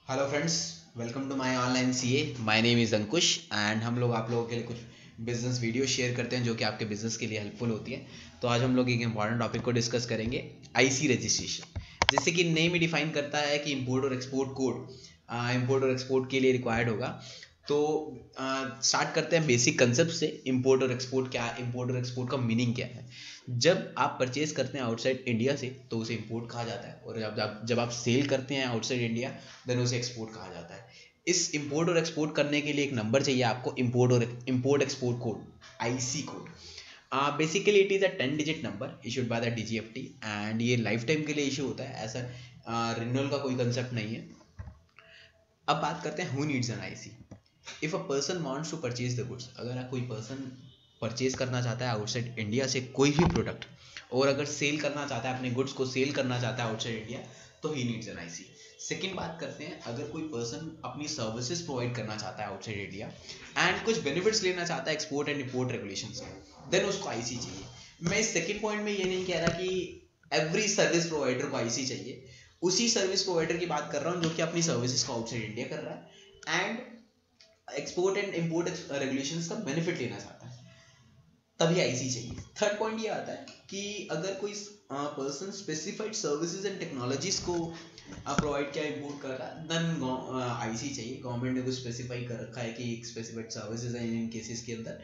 Hello friends, welcome to my online CA. My name is Ankush and हम लोग आप लोगों के लिए कुछ बिजनेस वीडियो शेयर करते हैं जो कि आपके बिजनेस के लिए हेल्पफुल होती है। तो आज हम लोग एक इंपॉर्टेंट टॉपिक को डिस्कस करेंगे, आईसी रजिस्ट्रेशन। जैसे कि नेम ही डिफाइन करता है कि इंपोर्ट और एक्सपोर्ट कोड इंपोर्ट और एक्सपोर्ट के लिए रिक्वायर्ड होगा। तो स्टार्ट करते हैं बेसिक कंसेप्ट से। इंपोर्ट और एक्सपोर्ट क्या है, इंपोर्ट और एक्सपोर्ट का मीनिंग क्या है। जब आप परचेज करते हैं आउटसाइड इंडिया से तो उसे इंपोर्ट कहा जाता है, और जब आप सेल करते हैं आउटसाइड इंडिया देन उसे एक्सपोर्ट कहा जाता है। इस इंपोर्ट और एक्सपोर्ट करने के लिए एक नंबर चाहिए आपको, import export code, IC code. Basically it is a 10 digit number issued by the DGFT and ये लाइफ टाइम के लिए इशू होता है, ऐसा रिन्यूअल का कोई कंसेप्ट नहीं है। अब बात करते हैं who needs an IC. If a person wants to purchase the goods, अगर कोई पर्सन परचेज करना चाहता है आउटसाइड इंडिया से कोई भी प्रोडक्ट, और अगर सेल करना चाहता है, अपने गुड्स को सेल करना चाहता है आउटसाइड इंडिया, तो he needs an IC. Second बात करते हैं, अगर कोई पर्सन अपनी सर्विसेज प्रोवाइड करना चाहता है आउटसाइड इंडिया एंड कुछ बेनिफिट्स लेना चाहता है एक्सपोर्ट एंड इंपोर्ट रेगुलेशन से, देन उसको आईसी चाहिए। मैं इस सेकेंड पॉइंट में ये नहीं कह रहा कि एवरी सर्विस प्रोवाइडर को आईसी चाहिए। उसी सर्विस प्रोवाइडर की बात कर रहा हूँ जो कि अपनी सर्विसेज को आउटसाइड इंडिया कर रहा है and export and import regulations का बेनिफिट लेना चाहता है, तभी आईसी चाहिए। थर्ड पॉइंट ये आता है कि अगर कोई person specified services and technologies को प्रोवाइड किया, इंपोर्ट कर रहा है, देन आईसी चाहिए। गवर्नमेंट ने कुछ स्पेसिफाई कर रखा है कि स्पेसिफाइड सर्विसेज हैं, इन केसेस के अंदर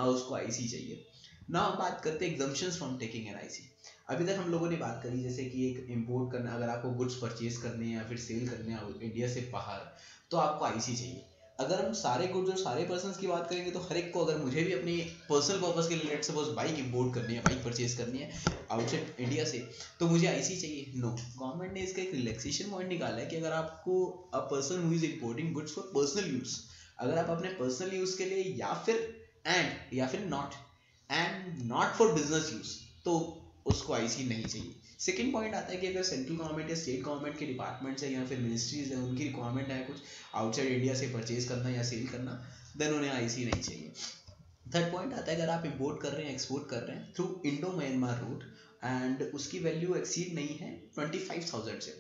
उसको आईसी चाहिए ना। हम बात करते हैं exemptions from taking an IC. अभी तक हम लोगों ने बात करी जैसे कि एक इंपोर्ट करना, अगर आपको गुड्स परचेज करने हैं या फिर सेल करने हैं इंडिया से बाहर, तो आपको आईसी चाहिए। अगर हम सारे गुड्स और सारे पर्सन की बात करेंगे तो हर एक को, अगर मुझे भी अपनी पर्सनल पर्पस के लिए लेट सपोज बाइक इंपोर्ट करनी है, बाइक परचेज करनी है आउटसाइड इंडिया से, तो मुझे आईसी चाहिए? नो। गवर्नमेंट ने इसका एक रिलैक्सेशन पॉइंट निकाला है कि अगर आपको a person who is importing goods for personal use, अगर आप अपने पर्सनल यूज के लिए या फिर नॉट फॉर बिजनेस यूज, तो उसको आईसी नहीं चाहिए। सेकेंड पॉइंट आता है कि अगर सेंट्रल गवर्नमेंट या स्टेट गवर्नमेंट के डिपार्टमेंट्स है या फिर मिनिस्ट्रीज है, उनकी रिक्वायरमेंट है कुछ आउटसाइड इंडिया से परचेज करना या सेल करना, देन उन्हें आईसी नहीं चाहिए। थर्ड पॉइंट आता है, अगर आप इंपोर्ट कर रहे हैं, एक्सपोर्ट कर रहे हैं through Indo Myanmar route and उसकी वैल्यू एक्सीड नहीं है 25,000 से,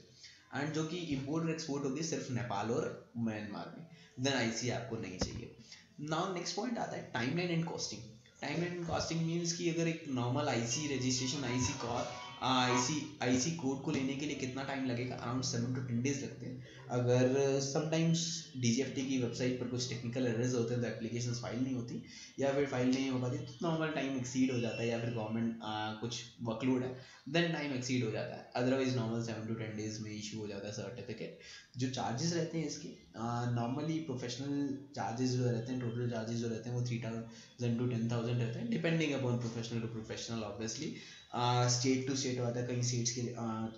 एंड जो कि इंपोर्ट और एक्सपोर्ट होगी सिर्फ नेपाल और म्यांमार में, देन आईसी आपको नहीं चाहिए। नाउ नेक्स्ट पॉइंट आता है timeline and costing. Timeline and costing means कि अगर एक normal IC registration, IC code को लेने के लिए कितना टाइम लगेगा, अराउंड 7 to 10 days लगते हैं। अगर समटाइम्स डीजीएफटी की वेबसाइट पर कुछ टेक्निकल एरर्स होते हैं तो एप्लीकेशन फाइल नहीं होती या फिर फाइल नहीं हो पाती, तो नॉर्मल टाइम एक्सीड हो जाता है, या फिर गवर्नमेंट कुछ वर्कलोड है देन टाइम एक्सीड हो जाता है। अदरवाइज नॉर्मल 7 to 10 days में इशू हो जाता है सर्टिफिकेट। जो चार्जेस रहते हैं इसके, नॉर्मली प्रोफेशनल चार्जेस जो रहते हैं, टोटल चार्जेस जो रहते हैं वो 3,000 to 10,000 रहते हैं, depending upon professional to professional obviously. State to state होता है, कई स्टेट्स के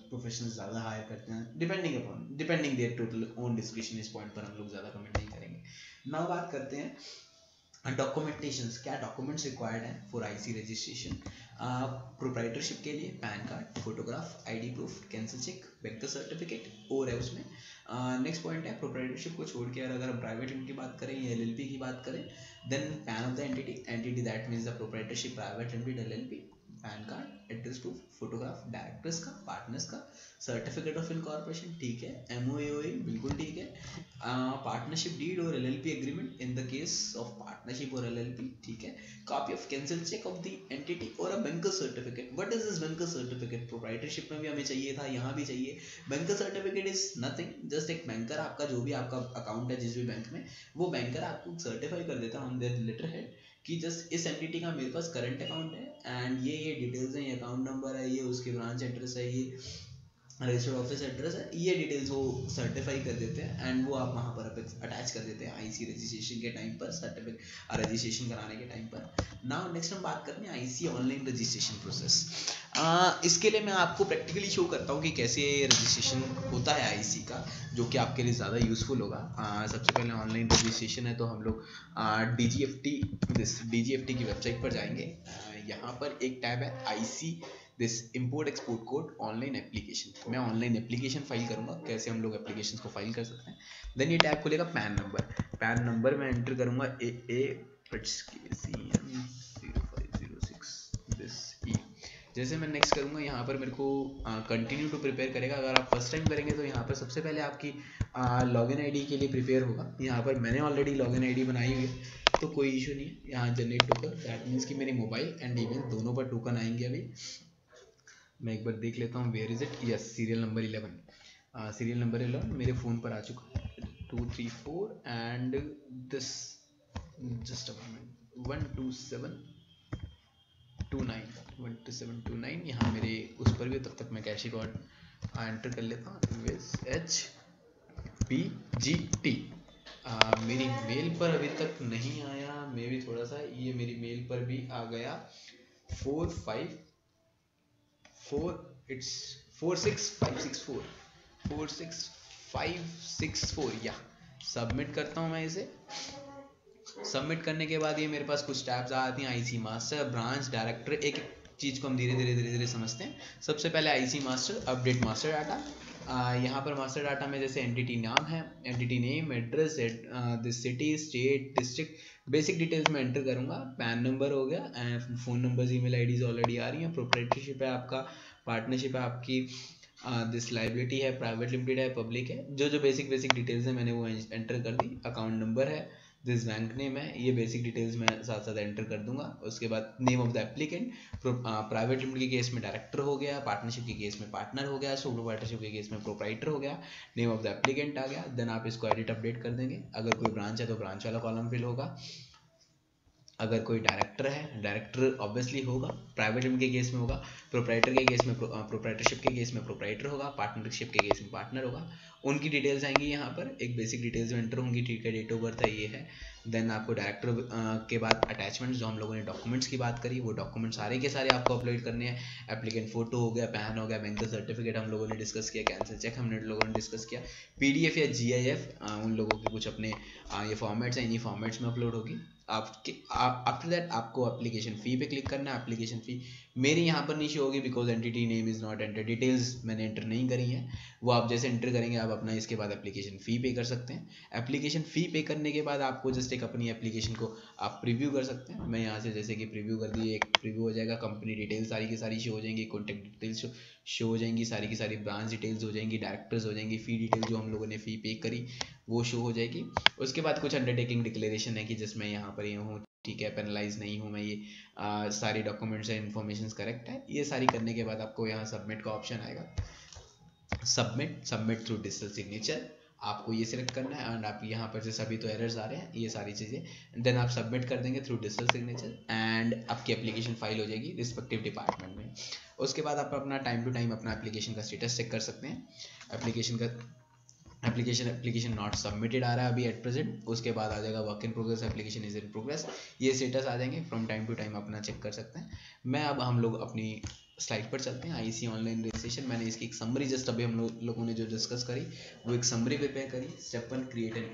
प्रोफेशनल्स ज़्यादा हायर करते हैं, depending their total own description. इस पॉइंट पर हम लोग ज़्यादा कमेंट नहीं करेंगे। नाउ बात करते हैं डॉक्यूमेंटेशंस, क्या डॉक्यूमेंट्स रिक्वायर्ड हैं फॉर आईसी रजिस्ट्रेशन। प्रोप्राइटरशिप के लिए pan card, photograph, ID proof, cancel cheque, bank का सर्टिफिकेट और है उसमें। नेक्स्ट पॉइंट है प्रोप्राइटरशिप को छोड़ के अगर हम प्राइवेट लिमिटेड की बात करें या एलएलपी की बात करें, then PAN of the entity that means the proprietorship, private limited, LLP, PAN card, address proof, photograph directors का, पार्टनर्स का, सर्टिफिकेट ऑफ इनकॉर्पोरेशन, ठीक है, एमओए बिल्कुल ठीक है, पार्टनरशिप डीड और LLP agreement in the case of partnership और LLP, ठीक है, copy of cancel cheque of the entity और a banker certificate. What is this banker certificate? Proprietorship में भी हमें चाहिए था, यहाँ भी चाहिए। Banker certificate is nothing, just एक बैंकर आपका, जो भी आपका अकाउंट है जिस भी बैंक में, वो बैंकर आपको सर्टिफाई कर देता है ऑन देयर लेटर हेड कि जस्ट इस एंटिटी का मेरे पास करंट अकाउंट है एंड ये डिटेल्स हैं, ये अकाउंट नंबर है, ये उसके ब्रांच एड्रेस है, ये रजिस्टर्ड ऑफिस एड्रेस है, ये डिटेल्स वो सर्टिफाई कर देते हैं एंड वो आप वहाँ पर अटैच कर देते हैं आईसी रजिस्ट्रेशन के टाइम पर, सर्टिफिकेट रजिस्ट्रेशन कराने के टाइम पर। नाउ नेक्स्ट हम बात करते हैं आईसी ऑनलाइन रजिस्ट्रेशन प्रोसेस। इसके लिए मैं आपको प्रैक्टिकली शो करता हूँ कि कैसे रजिस्ट्रेशन होता है आईसी का, जो कि आपके लिए ज़्यादा यूज़फुल होगा। सबसे पहले ऑनलाइन रजिस्ट्रेशन है तो हम लोग डीजीएफटी की वेबसाइट पर जाएंगे। यहाँ पर एक टैब है IC this import export code online application. मैं ऑनलाइन एप्लीकेशन फाइल करूँगा, कैसे हम लोग एप्लीकेशन को फाइल कर सकते हैं। देन ये टैब खुलेगा पैन नंबर मैं एंटर करूँगा AA 0506 दिस ई। जैसे मैं नेक्स्ट करूँगा यहाँ पर मेरे को कंटिन्यू टू प्रिपेयर करेगा। अगर आप फर्स्ट टाइम करेंगे तो यहाँ पर सबसे पहले आपकी लॉगिन आईडी के लिए प्रिपेयर होगा। यहाँ पर मैंने ऑलरेडी लॉगिन आईडी बनाई हुई है तो कोई इशू नहीं है। यहाँ जनरेट टोकन, दैट मीन्स कि मेरे मोबाइल एंड ईमेल दोनों पर टोकन आएंगे। अभी मैं एक बार देख लेता हूँ, where is it, yes serial number 11, serial number 11 मेरे फ़ोन पर आ चुका है। 234 and this just a moment 12729 यहाँ मेरे उस पर भी, तब तक मैं कैश रिकॉर्ड एंटर कर लेता हूँ, HPGT। मेरी मेल पर अभी तक नहीं आया, मैं भी थोड़ा सा, ये मेरी मेल पर भी आ गया 46564 या सबमिट करता हूँ मैं इसे। सबमिट करने के बाद ये मेरे पास कुछ टैब्स आती हैं, आईसी मास्टर, ब्रांच, डायरेक्टर। एक एक चीज़ को हम धीरे धीरे समझते हैं। सबसे पहले IC master, update master data. यहाँ पर मास्टर डाटा में जैसे एंटिटी नाम है, entity name, address, this city, state, district, basic details में एंटर करूँगा। पैन नंबर हो गया, phone numbers, email IDs already आ रही हैं। प्रोप्राइटरशिप है आपका, पार्टनरशिप है आपकी, दिस लाइबिलिटी है, प्राइवेट लिमिटेड है, पब्लिक है। जो बेसिक डिटेल्स है मैंने वो एंटर कर दी। अकाउंट नंबर है, दिस बैंक नेम है, ये बेसिक डिटेल्स मैं साथ साथ एंटर कर दूंगा। उसके बाद name of the applicant, private limited के केस में डायरेक्टर हो गया, पार्टनरशिप के केस में पार्टनर हो गया, सोलो पार्टनरशिप के केस में प्रोप्राइटर हो गया, नेम ऑफ द एप्लीकेंट आ गया। देन आप इसको एडिट अपडेट कर देंगे। अगर कोई ब्रांच है तो ब्रांच वाला कॉलम फिल होगा। अगर कोई डायरेक्टर है, डायरेक्टर ऑब्वियसली होगा, प्राइवेट लिमिटेड के केस में होगा, प्रोप्राइटर के केस में प्रोप्राइटरशिप के केस में प्रोप्राइटर होगा, पार्टनरशिप के केस में पार्टनर होगा। उनकी डिटेल्स आएंगी यहाँ पर, एक बेसिक डिटेल्स में एंटर होंगी, ठीक है, डेट ऑफ बर्थ है, ये है। देन आपको डायरेक्टर के बाद अटैचमेंट्स, जो हम लोगों ने डॉक्यूमेंट्स की बात करी, वो डॉक्यूमेंट सारे के सारे आपको अपलोड करने हैं। एप्लीकेंट फोटो हो गया, पैन हो गया, बैंक का सर्टिफिकेट हम लोगों ने डिस्कस किया, कैंसिल चेक हमने लोगों ने डिस्कस किया, PDF या GIF उन लोगों के कुछ अपने ये फॉर्मेट्स हैं, इन्हीं फॉर्मेट्स में अपलोड होगी आपके। आफ्टर दैट आपको एप्लीकेशन फ़ी पे क्लिक करना है। एप्लीकेशन फ़ी मेरी यहाँ पर नहीं शो होगी because entity name is not enter, details मैंने एंटर नहीं करी हैं, वो आप जैसे एंटर करेंगे आप अपना, इसके बाद एप्लीकेशन फ़ी पे कर सकते हैं। एप्लीकेशन फ़ी पे करने के बाद आपको जस्ट एक अपनी एप्लीकेशन को आप प्रीव्यू कर सकते हैं। मैं यहाँ से जैसे कि प्रीव्यू कर दिए, एक प्रीव्यू हो जाएगा, कंपनी डिटेल्स सारी की सारी शो हो जाएंगी, कॉन्टैक्ट डिटेल्स शो हो जाएंगी, सारी की सारी ब्रांच डिटेल्स हो जाएंगी, डायरेक्टर्स हो जाएंगी, फ़ी डिटेल जो हम लोगों ने फ़ी पे करी वो शो हो जाएगी। उसके बाद कुछ अंडरटेकिंग डिक्लेरेशन है कि जिसमें यहाँ पर ये हूँ, ठीक है, पेनलाइज नहीं हूँ मैं, ये सारी डॉक्यूमेंट्स एंड इन्फॉर्मेशन करेक्ट है। ये सारी करने के बाद आपको यहाँ सबमिट का ऑप्शन आएगा, सबमिट थ्रू डिजिटल सिग्नेचर, आपको ये सिलेक्ट करना है। एंड आप यहाँ पर जैसे अभी तो एरर्स आ रहे हैं, ये सारी चीज़ें देन आप सबमिट कर देंगे थ्रू डिजिटल सिग्नेचर एंड आपकी एप्लीकेशन फाइल हो जाएगी रिस्पेक्टिव डिपार्टमेंट में। उसके बाद आप अपना टाइम टू टाइम अपना एप्लीकेशन का स्टेटस चेक कर सकते हैं। एप्लीकेशन नॉट सबमिटेड आ रहा है अभी एट प्रेजेंट, उसके बाद आ जाएगा work in progress, application is in progress, ये स्टेटस आ जाएंगे। फ्रॉम टाइम टू टाइम अपना चेक कर सकते हैं। मैं अब हम लोग अपनी स्लाइड पर चलते हैं। आईसी ऑनलाइन रजिस्ट्रेशन, मैंने इसकी एक समरी जस्ट अभी हम लोगों ने जो डिस्कस करी वो एक समरी प्रिपेयर करी। Step 1 create an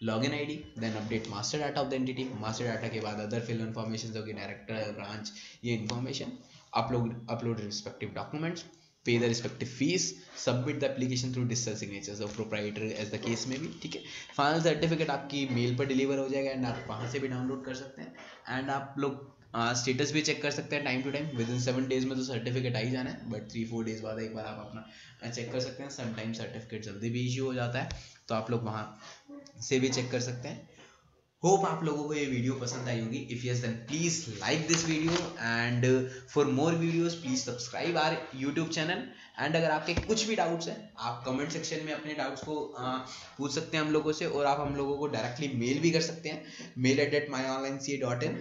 login ID, then update master data of the entity. Master data के बाद अदर फिल इन्फॉर्मेशन होगी, डायरेक्टर, ब्रांच, ये information. Upload respective documents, pay the respective fees, submit the application through digital signatures of proprietor as the case में भी, ठीक है। Final certificate आपकी mail पर डिलीवर हो जाएगा एंड आप वहाँ से भी डाउनलोड कर सकते हैं। एंड आप लोग स्टेटस भी चेक कर सकते हैं time to time. Within 7 days में तो सर्टिफिकेट आ ही जाना है, बट 3-4 डेज बाद एक बार आप अपना चेक कर सकते हैं। समटाइम सर्टिफिकेट जल्दी भी इश्यू हो जाता है, तो आप लोग वहाँ से भी चेक कर सकते हैं। होप आप लोगों को ये वीडियो पसंद आई होगी। If yes then please like this video and for more videos please subscribe our YouTube channel. And अगर आपके कुछ भी डाउट्स हैं आप कमेंट सेक्शन में अपने डाउट्स को पूछ सकते हैं हम लोगों से, और आप हम लोगों को डायरेक्टली मेल भी कर सकते हैं, mail@myonlinec.in।